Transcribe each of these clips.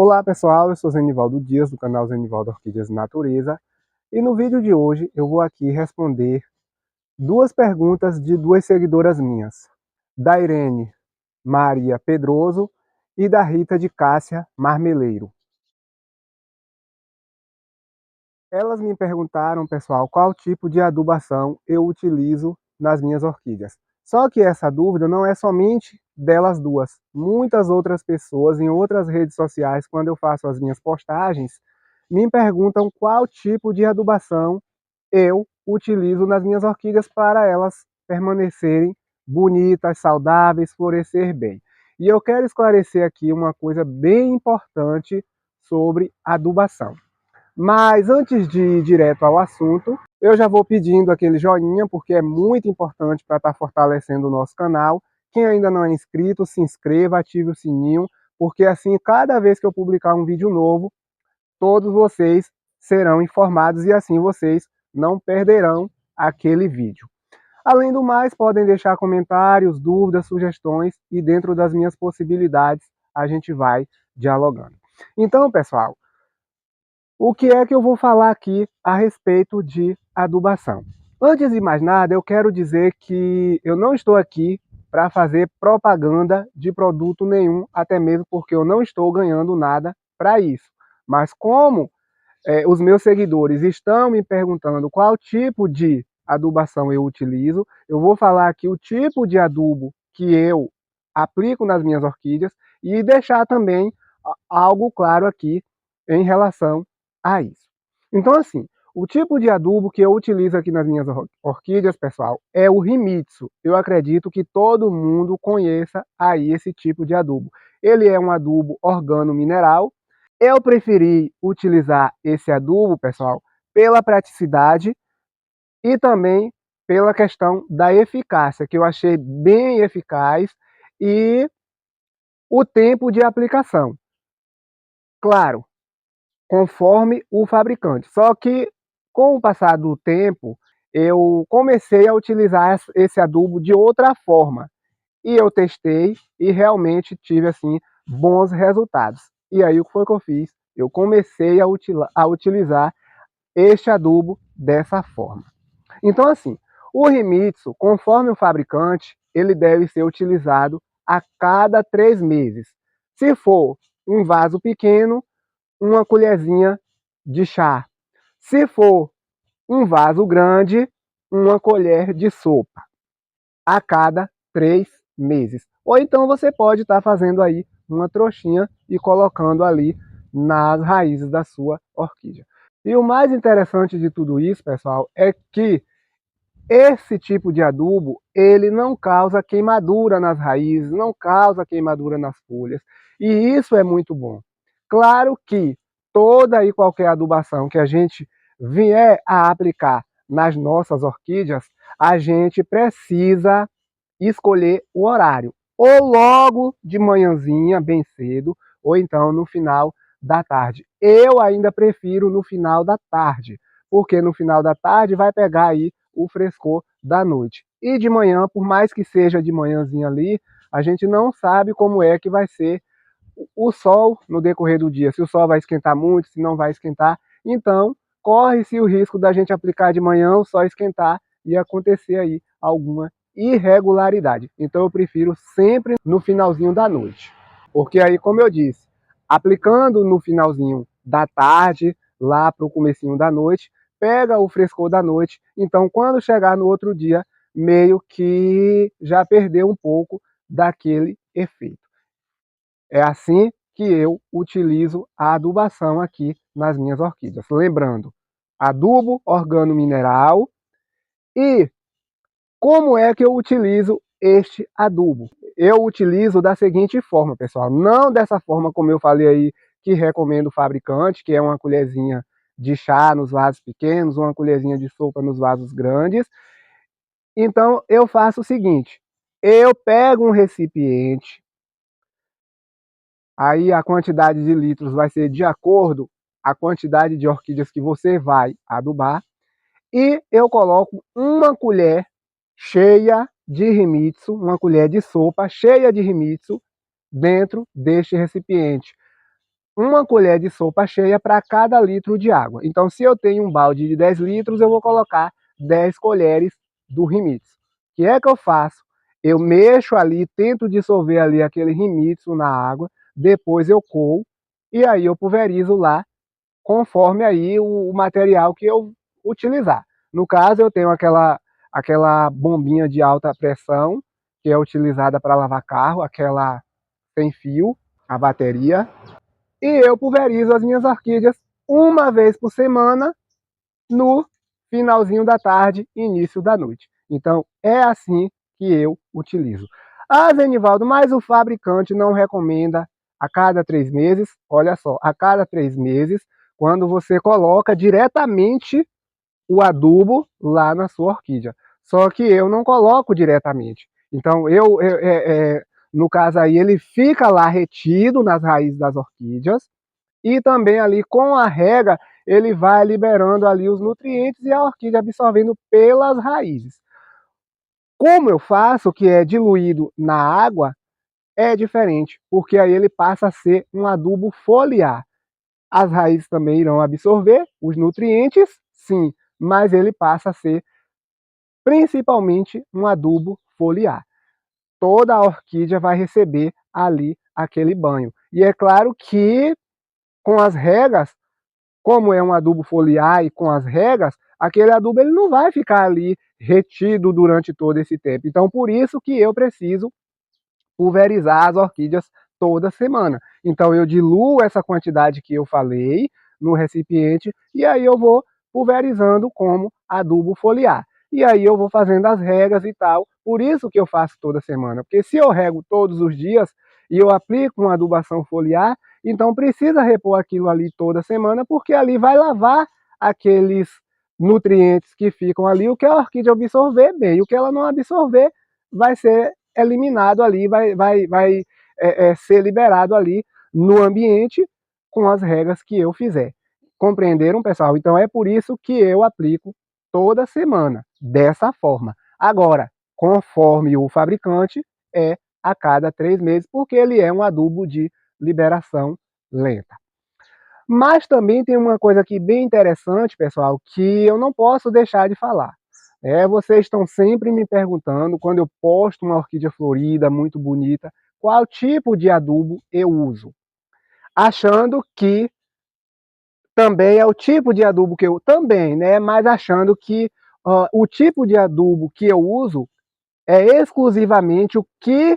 Olá pessoal, eu sou Zenivaldo Dias do canal Zenivaldo Orquídeas Natureza e no vídeo de hoje eu vou aqui responder duas perguntas de duas seguidoras minhas, da Irene Maria Pedroso e da Rita de Cássia Marmeleiro. Elas me perguntaram, pessoal, qual tipo de adubação eu utilizo nas minhas orquídeas. Só que essa dúvida não é somente delas duas. Muitas outras pessoas em outras redes sociais, quando eu faço as minhas postagens, me perguntam qual tipo de adubação eu utilizo nas minhas orquídeas para elas permanecerem bonitas, saudáveis, florescer bem. E eu quero esclarecer aqui uma coisa bem importante sobre adubação. Mas antes de ir direto ao assunto, eu já vou pedindo aquele joinha, porque é muito importante para estar fortalecendo o nosso canal. Quem ainda não é inscrito, se inscreva, ative o sininho, porque assim, cada vez que eu publicar um vídeo novo, todos vocês serão informados e assim vocês não perderão aquele vídeo. Além do mais, podem deixar comentários, dúvidas, sugestões e dentro das minhas possibilidades a gente vai dialogando. Então, pessoal, o que é que eu vou falar aqui a respeito de adubação? Antes de mais nada, eu quero dizer que eu não estou aqui para fazer propaganda de produto nenhum, até mesmo porque eu não estou ganhando nada para isso. Mas como os meus seguidores estão me perguntando qual tipo de adubação eu utilizo, eu vou falar aqui o tipo de adubo que eu aplico nas minhas orquídeas e deixar também algo claro aqui em relação a isso. Então, assim, o tipo de adubo que eu utilizo aqui nas minhas orquídeas, pessoal, é o Himitsu. Eu acredito que todo mundo conheça aí esse tipo de adubo. Ele é um adubo organo-mineral. Eu preferi utilizar esse adubo, pessoal, pela praticidade e também pela questão da eficácia, que eu achei bem eficaz, e o tempo de aplicação. Claro, conforme o fabricante. Só que, com o passar do tempo, eu comecei a utilizar esse adubo de outra forma. E eu testei e realmente tive, assim, bons resultados. E aí, o que foi que eu fiz? Eu comecei a utilizar este adubo dessa forma. Então, assim, o Himitsu, conforme o fabricante, ele deve ser utilizado a cada 3 meses. Se for um vaso pequeno, uma colherzinha de chá. Se for um vaso grande, uma colher de sopa a cada 3 meses. Ou então você pode estar fazendo aí uma trouxinha e colocando ali nas raízes da sua orquídea. E o mais interessante de tudo isso, pessoal, é que esse tipo de adubo, ele não causa queimadura nas raízes, não causa queimadura nas folhas, e isso é muito bom. Claro que toda e qualquer adubação que a gente vier a aplicar nas nossas orquídeas, a gente precisa escolher o horário, ou logo de manhãzinha, bem cedo, ou então no final da tarde. Eu ainda prefiro no final da tarde, porque no final da tarde vai pegar aí o frescor da noite. E de manhã, por mais que seja de manhãzinha ali, a gente não sabe como é que vai ser o sol no decorrer do dia, se o sol vai esquentar muito, se não vai esquentar. Então, corre-se o risco da gente aplicar de manhã, o sol esquentar e acontecer aí alguma irregularidade. Então, eu prefiro sempre no finalzinho da noite. Porque aí, como eu disse, aplicando no finalzinho da tarde, lá para o comecinho da noite, pega o frescor da noite. Então, quando chegar no outro dia, meio que já perdeu um pouco daquele efeito. É assim que eu utilizo a adubação aqui nas minhas orquídeas. Lembrando, adubo organo-mineral. E como é que eu utilizo este adubo? Eu utilizo da seguinte forma, pessoal. Não dessa forma como eu falei aí, que recomendo o fabricante, que é uma colherzinha de chá nos vasos pequenos, uma colherzinha de sopa nos vasos grandes. Então, eu faço o seguinte. Eu pego um recipiente. Aí a quantidade de litros vai ser de acordo com a quantidade de orquídeas que você vai adubar. E eu coloco uma colher cheia de Himitsu, uma colher de sopa cheia de Himitsu dentro deste recipiente. uma colher de sopa cheia para cada litro de água. Então, se eu tenho um balde de 10 litros, eu vou colocar 10 colheres do Rimitsu. O que é que eu faço? Eu mexo ali, tento dissolver ali aquele Rimitsu na água, depois eu coo e aí eu pulverizo lá conforme aí o material que eu utilizar. No caso, eu tenho aquela bombinha de alta pressão, que é utilizada para lavar carro, aquela sem fio, a bateria, e eu pulverizo as minhas orquídeas uma vez por semana, no finalzinho da tarde, início da noite. Então, é assim que eu utilizo. Ah, Zenivaldo, mas o fabricante não recomenda a cada 3 meses. Olha só, a cada 3 meses, quando você coloca diretamente o adubo lá na sua orquídea. Só que eu não coloco diretamente. Então, no caso aí, ele fica lá retido nas raízes das orquídeas, e também ali com a rega ele vai liberando ali os nutrientes e a orquídea absorvendo pelas raízes. Como eu faço, que é diluído na água, é diferente, porque aí ele passa a ser um adubo foliar. As raízes também irão absorver os nutrientes, sim, mas ele passa a ser principalmente um adubo foliar. Toda a orquídea vai receber ali aquele banho. E é claro que com as regas, como é um adubo foliar e com as regas, aquele adubo ele não vai ficar ali retido durante todo esse tempo. Então, por isso que eu preciso pulverizar as orquídeas toda semana. Então, eu diluo essa quantidade que eu falei no recipiente e aí eu vou pulverizando como adubo foliar. E aí eu vou fazendo as regas e tal. Por isso que eu faço toda semana. Porque se eu rego todos os dias e eu aplico uma adubação foliar, então precisa repor aquilo ali toda semana, porque ali vai lavar aqueles nutrientes que ficam ali, o que a orquídea absorver bem, o que ela não absorver vai ser eliminado ali, vai ser liberado ali no ambiente com as regras que eu fizer. Compreenderam, pessoal? Então é por isso que eu aplico toda semana, dessa forma. Agora, conforme o fabricante, é a cada 3 meses, porque ele é um adubo de liberação lenta. Mas também tem uma coisa aqui bem interessante, pessoal, que eu não posso deixar de falar. Vocês estão sempre me perguntando, quando eu posto uma orquídea florida, muito bonita, qual tipo de adubo eu uso. Achando que também é o tipo de adubo que eu... Também, né? Mas achando que o tipo de adubo que eu uso é exclusivamente o que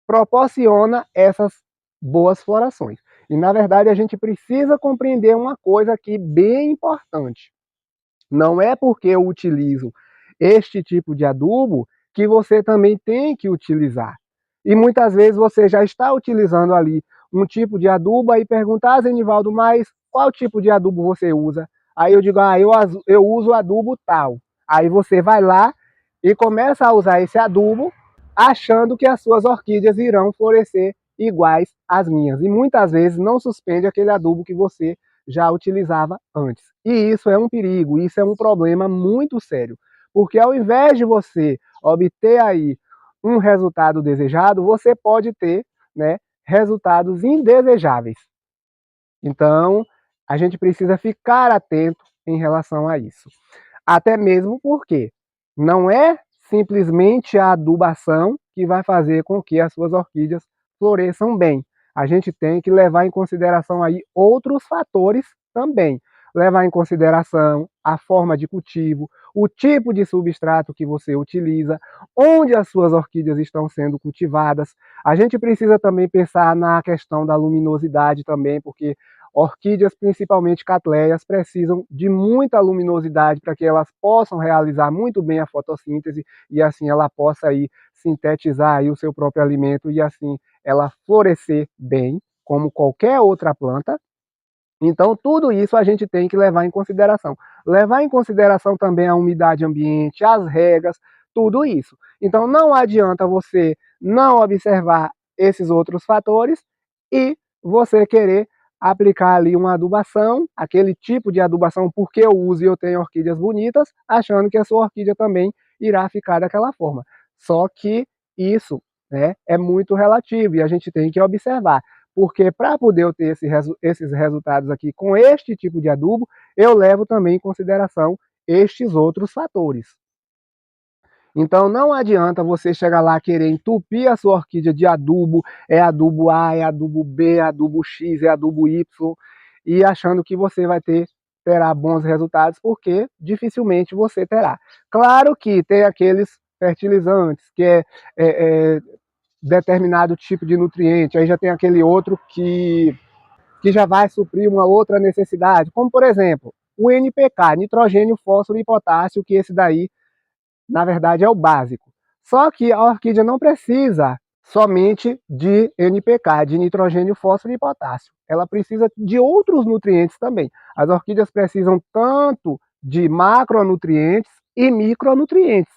proporciona essas boas florações. E, na verdade, a gente precisa compreender uma coisa aqui bem importante. Não é porque eu utilizo este tipo de adubo que você também tem que utilizar. E muitas vezes você já está utilizando ali um tipo de adubo, aí pergunta, ah, Zenivaldo, mas qual tipo de adubo você usa? Aí eu digo, eu uso adubo tal. Aí você vai lá e começa a usar esse adubo, achando que as suas orquídeas irão florescer iguais às minhas. E muitas vezes não suspende aquele adubo que você já utilizava antes. E isso é um perigo, isso é um problema muito sério. Porque ao invés de você obter aí um resultado desejado, você pode ter, né, resultados indesejáveis. Então, a gente precisa ficar atento em relação a isso. Até mesmo porque não é simplesmente a adubação que vai fazer com que as suas orquídeas floresçam bem. A gente tem que levar em consideração aí outros fatores também. Levar em consideração a forma de cultivo, o tipo de substrato que você utiliza, onde as suas orquídeas estão sendo cultivadas. A gente precisa também pensar na questão da luminosidade também, porque orquídeas, principalmente catleias, precisam de muita luminosidade para que elas possam realizar muito bem a fotossíntese e assim ela possa aí sintetizar aí o seu próprio alimento e assim ela florescer bem, como qualquer outra planta. Então, tudo isso a gente tem que levar em consideração. Levar em consideração também a umidade ambiente, as regas, tudo isso. Então, não adianta você não observar esses outros fatores e você querer aplicar ali uma adubação, aquele tipo de adubação porque eu uso e eu tenho orquídeas bonitas, achando que a sua orquídea também irá ficar daquela forma. Só que isso, né, é muito relativo e a gente tem que observar. porque para poder eu ter esses resultados aqui com este tipo de adubo, eu levo também em consideração estes outros fatores. Então não adianta você chegar lá querer entupir a sua orquídea de adubo, é adubo A, é adubo B, é adubo X, é adubo Y, e achando que você terá bons resultados, porque dificilmente você terá. Claro que tem aqueles fertilizantes, que é determinado tipo de nutriente, aí já tem aquele outro que já vai suprir uma outra necessidade, como por exemplo, o NPK, nitrogênio, fósforo e potássio, que esse daí na verdade é o básico. Só que a orquídea não precisa somente de NPK, de nitrogênio, fósforo e potássio. Ela precisa de outros nutrientes também. As orquídeas precisam tanto de macronutrientes e micronutrientes,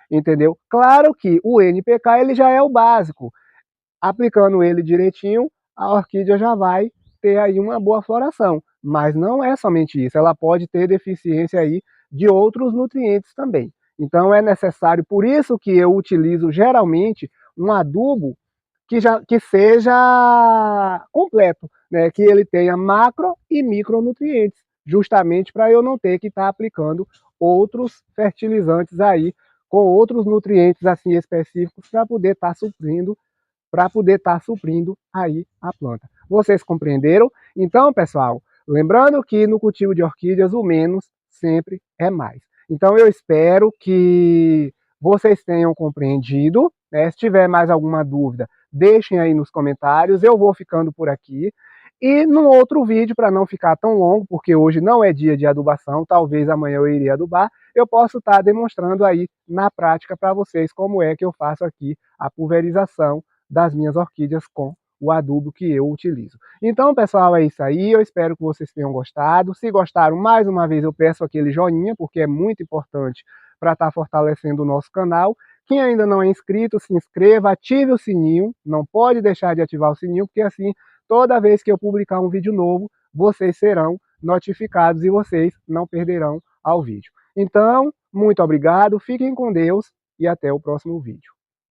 entendeu? Claro que o NPK ele já é o básico. Aplicando ele direitinho, a orquídea já vai ter aí uma boa floração. Mas não é somente isso, ela pode ter deficiência aí de outros nutrientes também. Então é necessário, por isso que eu utilizo geralmente um adubo que seja completo, né? Que ele tenha macro e micronutrientes, justamente para eu não ter que estar aplicando outros fertilizantes aí com outros nutrientes assim específicos para poder estar suprindo aí a planta. Vocês compreenderam? Então, pessoal, lembrando que no cultivo de orquídeas o menos sempre é mais. Então eu espero que vocês tenham compreendido, né? Se tiver mais alguma dúvida, deixem aí nos comentários, eu vou ficando por aqui. E num outro vídeo, para não ficar tão longo, porque hoje não é dia de adubação, talvez amanhã eu iria adubar, eu posso estar demonstrando aí na prática para vocês como é que eu faço aqui a pulverização das minhas orquídeas com o adubo que eu utilizo. Então, pessoal, é isso aí. Eu espero que vocês tenham gostado. Se gostaram, mais uma vez, eu peço aquele joinha, porque é muito importante para estar fortalecendo o nosso canal. Quem ainda não é inscrito, se inscreva, ative o sininho. Não pode deixar de ativar o sininho, porque assim, toda vez que eu publicar um vídeo novo, vocês serão notificados e vocês não perderão ao vídeo. Então, muito obrigado, fiquem com Deus e até o próximo vídeo.